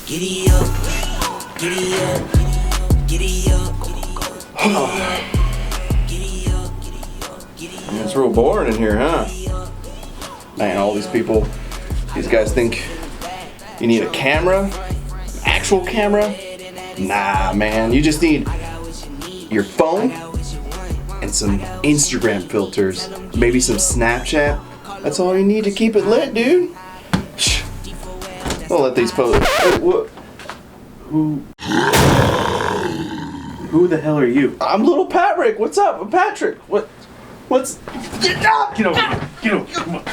Giddy up, giddy up, giddy up, It's real boring in here, huh? Man, all these people, these guys think you need a camera, actual camera. Nah, man, you just need your phone and some Instagram filters, maybe some Snapchat. That's all you need to keep it lit, dude. I'll let these pose. Who the hell are you? I'm little Patrick. What's up? I'm Patrick. What's? Get up! Get over. Get over. Come on.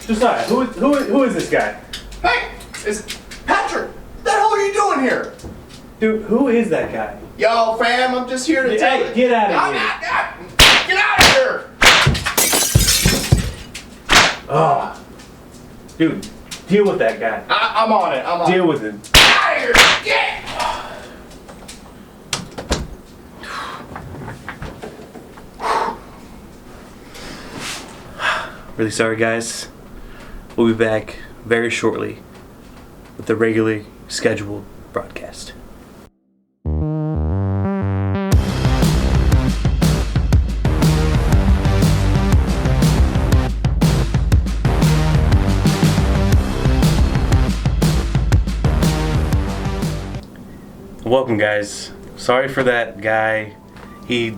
Josiah, who is this guy? Hey, it's Patrick. What the hell are you doing here? Dude, who is that guy? Yo, fam, I'm just here to tell you. Get out of here. Get out of here! Oh. Dude, deal with that guy. I'm on it. Deal with him. Get out of here! Get! Really sorry, guys. We'll be back very shortly with the regularly scheduled broadcast. Welcome, guys. Sorry for that guy. He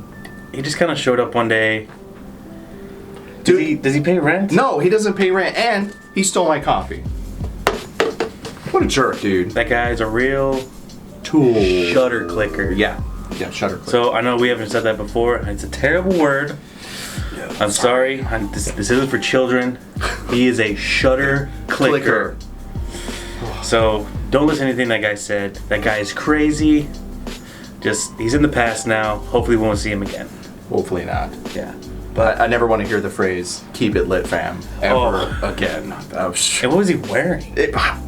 just kind of showed up one day. Does he pay rent? No, he doesn't pay rent, and he stole my coffee. What a jerk, dude. That guy's a real Tool. shutter clicker. Yeah, shutter clicker. So I know we haven't said that before. It's a terrible word. Yeah, I'm sorry. This isn't for children. He is a shutter clicker. So don't listen to anything that guy said. That guy is crazy. He's in the past now. Hopefully we won't see him again. Hopefully not. Yeah. But I never want to hear the phrase "keep it lit, fam" ever again. And what was he wearing?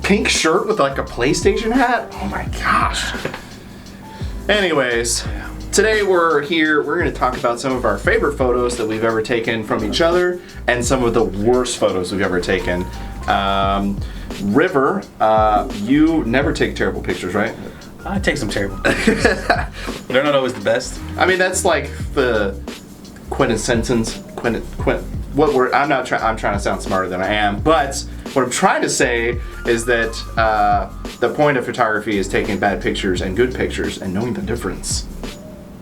Pink shirt with like a PlayStation hat. Oh my gosh. Anyways, today we're here. We're going to talk about some of our favorite photos that we've ever taken from each other, and some of the worst photos we've ever taken. River, you never take terrible pictures, right? I take some terrible pictures. They're not always the best. I mean, that's like the quintessence. I'm trying to sound smarter than I am, but what I'm trying to say is that the point of photography is taking bad pictures and good pictures and knowing the difference.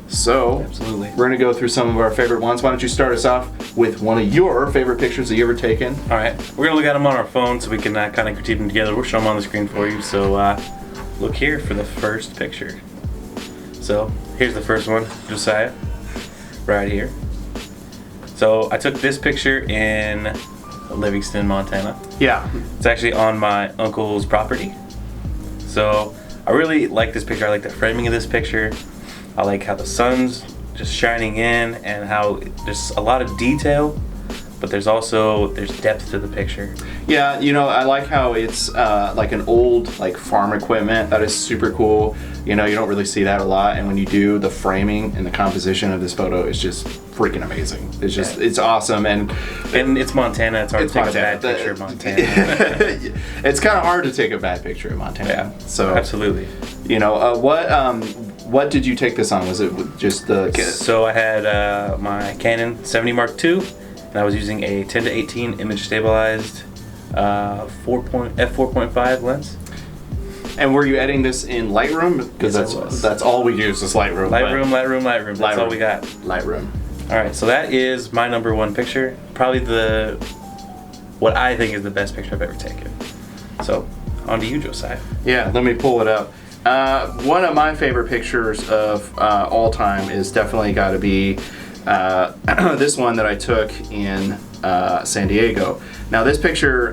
So, absolutely, we're gonna go through some of our favorite ones. Why don't you start us off with one of your favorite pictures that you ever taken? All right, we're gonna look at them on our phone so we can kind of critique them together. We'll show them on the screen for you. So, look here for the first picture. So, here's the first one, Josiah, right here. So, I took this picture in Livingston, Montana. Yeah. It's actually on my uncle's property. So, I really like this picture. I like the framing of this picture. I like how the sun's just shining in and how there's a lot of detail, but there's depth to the picture. Yeah, I like how it's like an old farm equipment. That is super cool. You don't really see that a lot, and when you do, the framing and the composition of this photo is just freaking amazing. It's just it's awesome, and it's Montana. It's hard to take a bad picture of Montana. It's kind of hard to take a bad picture of Montana. Yeah, so absolutely. What did you take this on? Was it just the? So I had my Canon 70 Mark II, and I was using a 10-18 image stabilized f4.5 lens. And were you editing this in Lightroom? Because that's all we use is Lightroom. Lightroom. That's all we got. Lightroom. All right, so that is my number one picture. Probably what I think is the best picture I've ever taken. So, on to you, Josiah. Yeah, let me pull it up. One of my favorite pictures of all time is definitely got to be this one that I took in San Diego. Now this picture,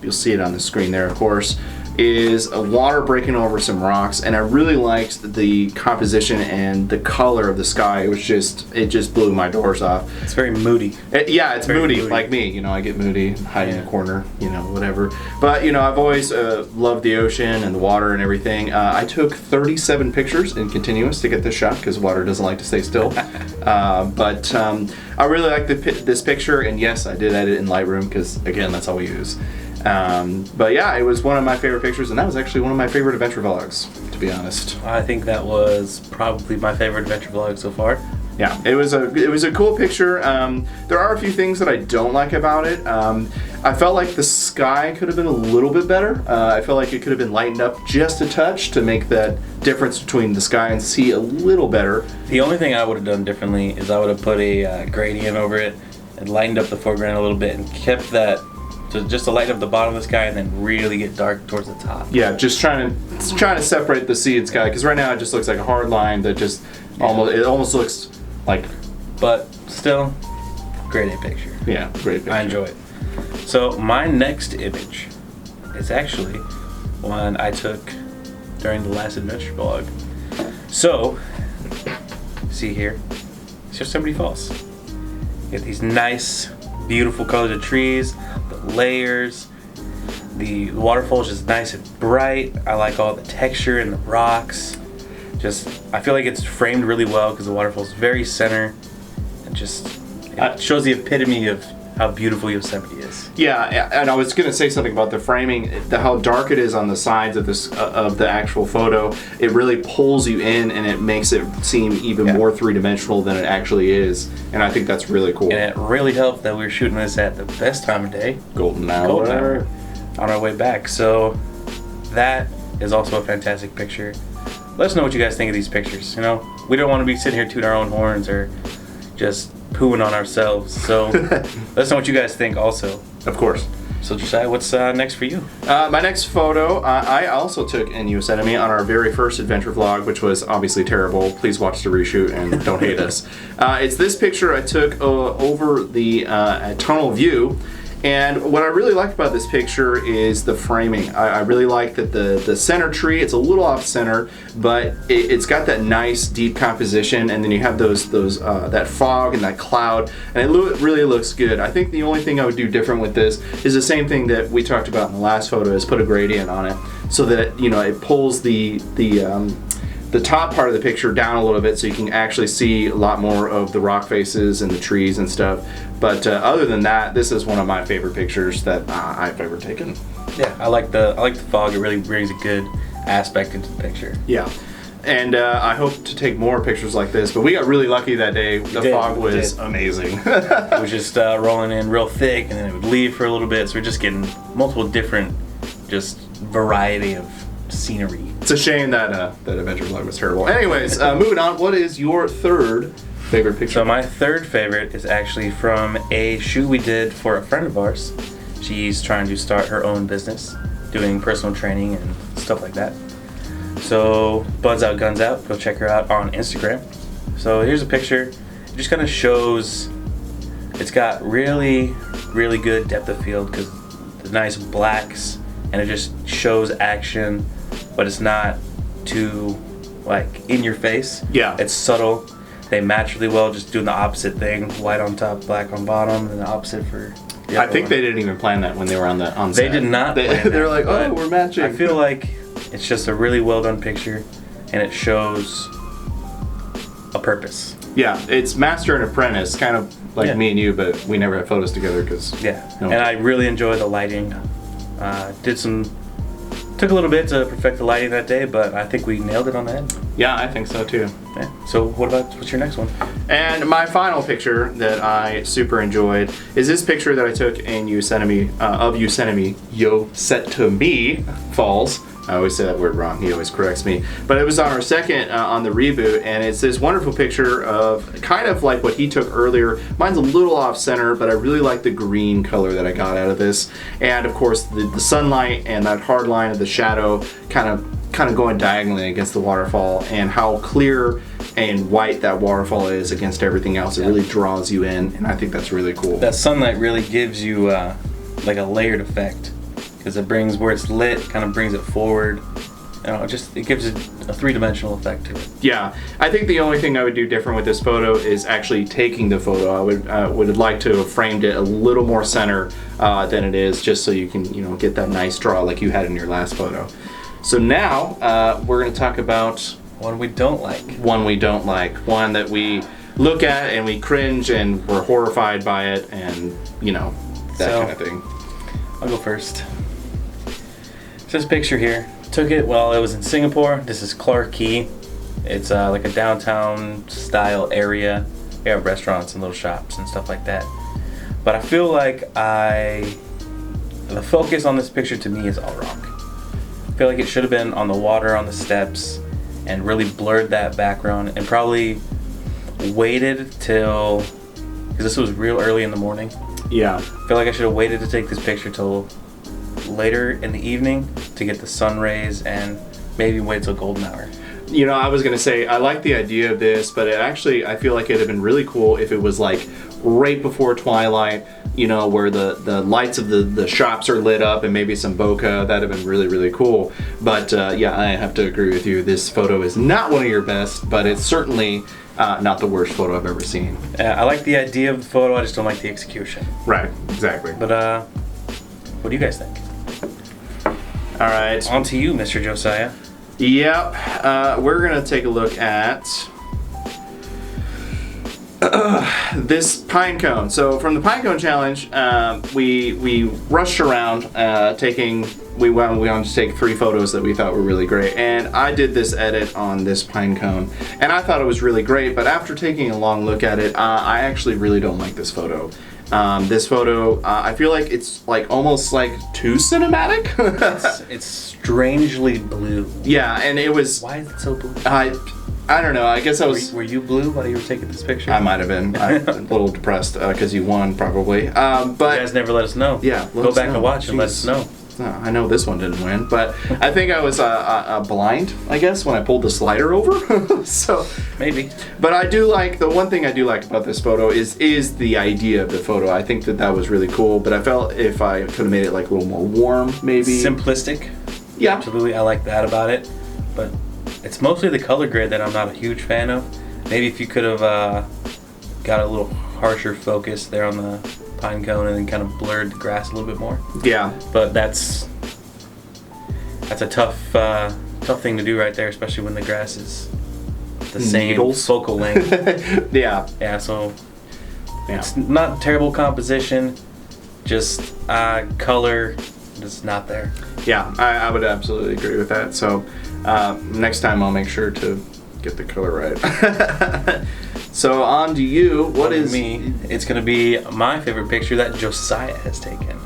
you'll see it on the screen there, of course. is a water breaking over some rocks, and I really liked the composition and the color of the sky. It just blew my doors off. It's very moody. It's moody, like me. You know, I get moody, hide in a corner, you know, whatever. But, you know, I've always loved the ocean and the water and everything. I took 37 pictures in continuous to get this shot because water doesn't like to stay still. But I really like this picture, and yes, I did edit in Lightroom because, again, that's all we use. But yeah, it was one of my favorite pictures, and that was actually one of my favorite adventure vlogs, to be honest. I think that was probably my favorite adventure vlog so far. Yeah, it was a cool picture. There are a few things that I don't like about it. I felt like the sky could have been a little bit better. I felt like it could have been lightened up just a touch to make that difference between the sky and sea a little better. The only thing I would have done differently is I would have put a gradient over it and lightened up the foreground a little bit and kept that just to light up the bottom of the sky and then really get dark towards the top. Yeah, just trying to separate the sea and sky, because right now it just looks like a hard line that just almost looks like. But still, great picture. Yeah, great picture. I enjoy it. So my next image is actually one I took during the last adventure vlog. So, see here, it's Yosemite Falls. You get these nice, beautiful colors of trees, the layers, the waterfall is just nice and bright. I like all the texture and the rocks. I feel like it's framed really well because the waterfall is very center, and it shows the epitome of how beautiful Yosemite is. Yeah, and I was gonna say something about the framing, how dark it is on the sides of this of the actual photo. It really pulls you in, and it makes it seem even more three-dimensional than it actually is. And I think that's really cool. And it really helped that we were shooting this at the best time of day, golden hour, on our way back. So that is also a fantastic picture. Let us know what you guys think of these pictures. You know, we don't want to be sitting here tooting our own horns or just pooing on ourselves. So let us know what you guys think also. Of course. So Josiah, what's next for you? My next photo, I also took in Yosemite on our very first adventure vlog, which was obviously terrible. Please watch the reshoot and don't hate us. It's this picture I took over the tunnel view. And what I really like about this picture is the framing. I really like that the center tree, it's a little off center, but it's got that nice deep composition, and then you have that fog and that cloud, and it really looks good. I think the only thing I would do different with this is the same thing that we talked about in the last photo, is put a gradient on it so that, you know, it pulls the top part of the picture down a little bit so you can actually see a lot more of the rock faces and the trees and stuff. But other than that, this is one of my favorite pictures that I've ever taken. Yeah, I like the fog. It really brings a good aspect into the picture. Yeah. And I hope to take more pictures like this, but we got really lucky that day. The fog was amazing. It was just rolling in real thick, and then it would leave for a little bit, so we're just getting multiple different variety of scenery. It's a shame that that adventure vlog was terrible. Anyways, moving on. What is your third favorite picture? So my third favorite is actually from a shoot we did for a friend of ours. She's trying to start her own business, doing personal training and stuff like that. So Buds Out Guns Out, go check her out on Instagram. So here's a picture. It just kind of shows, it's got really, really good depth of field because the nice blacks, and it just shows action, but it's not too in your face. Yeah. It's subtle. They match really well, just doing the opposite thing. White on top, black on bottom, and the opposite for the other I think one. They didn't even plan that when they were on set. They did not plan that, They're like, oh, we're matching. I feel like it's just a really well done picture, and it shows a purpose. Yeah, it's master and apprentice, kind of like me and you, but we never had photos together because. Yeah, and I really enjoy the lighting. Took a little bit to perfect the lighting that day, but I think we nailed it on the head. Yeah, I think so too. Yeah. So what's your next one? And my final picture that I super enjoyed is this picture that I took in Yosemite Falls. I always say that word wrong. He always corrects me. But it was on our second on the reboot, and it's this wonderful picture of kind of like what he took earlier. Mine's a little off center, but I really like the green color that I got out of this. And of course, the sunlight and that hard line of the shadow kind of going diagonally against the waterfall, and how clear and white that waterfall is against everything else. It really draws you in, and I think that's really cool. That sunlight really gives you like a layered effect. because it brings where it's lit, kind of brings it forward. You know, it gives it a three-dimensional effect to it. Yeah, I think the only thing I would do different with this photo is actually taking the photo. I would like to have framed it a little more center than it is, just so you can get that nice draw like you had in your last photo. So now we're going to talk about one we don't like. One we don't like. One that we look at and we cringe and we're horrified by it, and that kind of thing. I'll go first. So this picture here, took it while I was in Singapore. This is Clarke Quay. It's like a downtown style area. We have restaurants and little shops and stuff like that. But I feel like the focus on this picture to me is all wrong. I feel like it should have been on the water, on the steps, and really blurred that background, and probably waited till, because this was real early in the morning. Yeah. I feel like I should have waited to take this picture till later in the evening to get the sun rays, and maybe wait till golden hour. I was gonna say I like the idea of this, but I feel like it'd have been really cool if it was like right before twilight, where the lights of the shops are lit up and maybe some bokeh. That'd have been really, really cool. But yeah, I have to agree with you. This photo is not one of your best, but it's certainly not the worst photo I've ever seen. I like the idea of the photo, I just don't like the execution. Right, exactly. But what do you guys think? All right. On to you, Mr. Josiah. Yep. We're going to take a look at this pine cone. So from the pine cone challenge, we rushed around we wanted to take 3 photos that we thought were really great, and I did this edit on this pine cone, and I thought it was really great, but after taking a long look at it, I actually really don't like this photo. This photo, I feel like it's like almost like too cinematic. it's strangely blue. Yeah, and it was. Why is it so blue? I don't know. I guess I was. Were you blue while you were taking this picture? I might have been. I'm a little depressed because you won, probably. But you guys never let us know. Yeah, go back and watch and let us know. I know this one didn't win, but I think I was blind, I guess, when I pulled the slider over. So maybe. But I do like, the one thing I do like about this photo is the idea of the photo. I think that was really cool, but I felt if I could have made it like a little more warm, maybe. Simplistic. Yeah. Absolutely, I like that about it. But it's mostly the color grade that I'm not a huge fan of. Maybe if you could have got a little harsher focus there on the pine cone and then kind of blurred the grass a little bit more. Yeah. But that's a tough thing to do right there, especially when the grass is the same focal length. Yeah. Yeah, so it's not terrible composition, just color just not there. Yeah, I would absolutely agree with that. So next time I'll make sure to get the color right. So on to you. What is me? It's gonna be my favorite picture that Josiah has taken.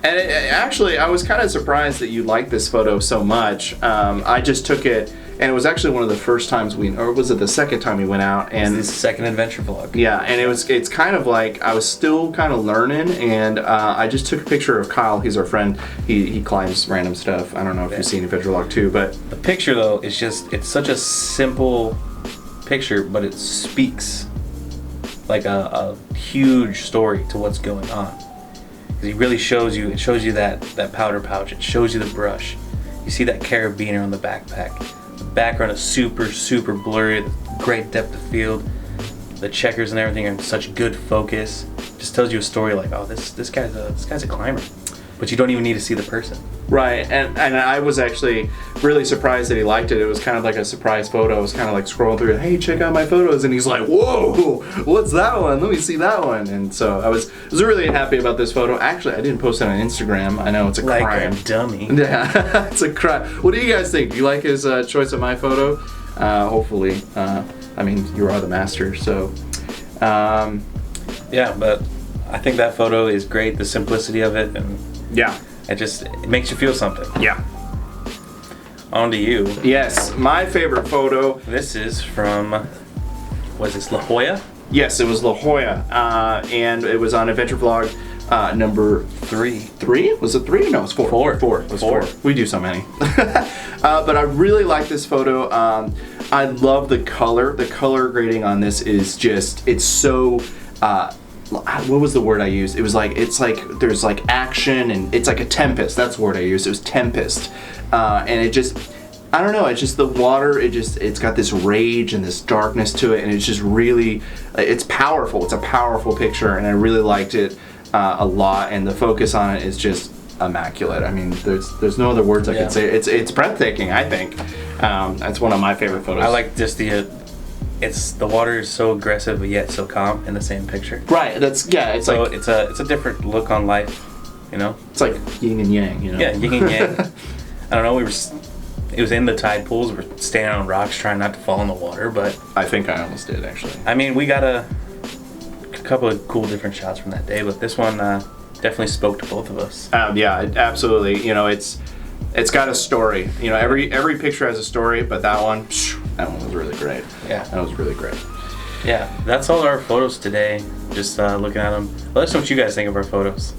And actually, I was kind of surprised that you liked this photo so much. I just took it, and it was actually one of the first times or was it the second time we went out? And this second adventure vlog. Yeah, and it's kind of like I was still kind of learning, and I just took a picture of Kyle. He's our friend. He climbs random stuff. I don't know if you've seen Adventure Vlog 2, but the picture though is it's such a simple picture, but it speaks like a huge story to what's going on. Because he really shows you that powder pouch. It shows you the brush. You see that carabiner on the backpack. The background is super, super blurry. Great depth of field. The checkers and everything are in such good focus. Just tells you a story like, oh, this guy's a climber. But you don't even need to see the person. Right, and I was actually really surprised that he liked it. It was kind of like a surprise photo. I was kind of like scrolling through, hey, check out my photos, and he's like, whoa, what's that one? Let me see that one. And so I was really happy about this photo. Actually, I didn't post it on Instagram. I know it's a crime. Like a dummy. Yeah, it's a crime. What do you guys think? Do you like his choice of my photo? Hopefully. I mean, you are the master, so. Yeah, but I think that photo is great. The simplicity of it, and yeah. It makes you feel something. Yeah. On to you. Yes, my favorite photo. This is from, was this La Jolla? Yes, it was La Jolla, and it was on Adventure Vlog number 3. 3? Was it 3? No, it's 4. 4. 4. It was 4. We do so many. But I really like this photo. I love the color. The color grading on this is just, it's so what was the word I used? It was like, it's like there's like action, and it's like a tempest. That's the word I used. It was tempest, and it just, I don't know. It's just the water. It's got this rage and this darkness to it, and it's just really, it's powerful. It's a powerful picture, and I really liked it a lot. And the focus on it is just immaculate. I mean, there's no other words I can say. It's breathtaking. I think that's one of my favorite photos. I like just the water is so aggressive but yet so calm in the same picture. Right. It's like it's a different look on life, you know. It's like yin and yang, you know. Yeah, yin and yang. I don't know. It was in the tide pools. We're standing on rocks trying not to fall in the water, but I think I almost did actually. I mean, we got a couple of cool different shots from that day, but this one definitely spoke to both of us. Yeah, absolutely. You know, it's got a story. You know, every picture has a story, but that one was really great. Yeah, that was really great. Yeah, that's all our photos today. Just looking at them. Let us know what you guys think of our photos.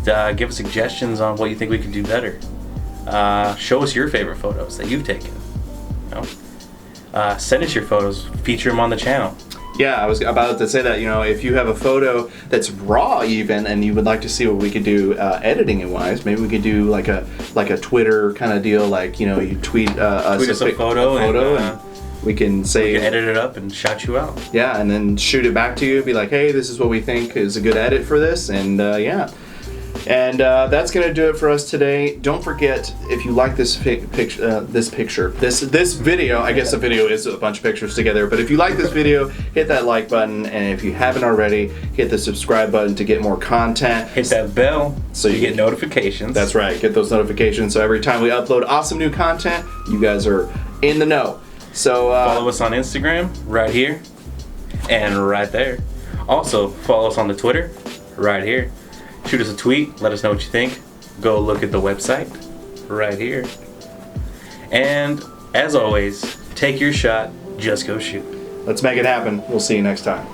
Give us suggestions on what you think we could do better. Show us your favorite photos that you've taken. You know? Send us your photos. Feature them on the channel. Yeah, I was about to say that. You know, if you have a photo that's raw even, and you would like to see what we could do editing wise, maybe we could do like a Twitter kind of deal. Like, you know, you tweet us a photo and we can say, we can edit it up and shout you out. Yeah, and then shoot it back to you. Be like, hey, this is what we think is a good edit for this, and yeah. And that's gonna do it for us today. Don't forget, if you like this this video, I guess the video is a bunch of pictures together, but if you like this video, hit that like button, and if you haven't already, hit the subscribe button to get more content. Hit that bell so you get notifications. That's right, get those notifications so every time we upload awesome new content, you guys are in the know. So follow us on Instagram right here and right there. Also follow us on the Twitter right here. Shoot us a tweet, let us know what you think. Go look at the website right here. And as always, take your shot, just go shoot. Let's make it happen. We'll see you next time.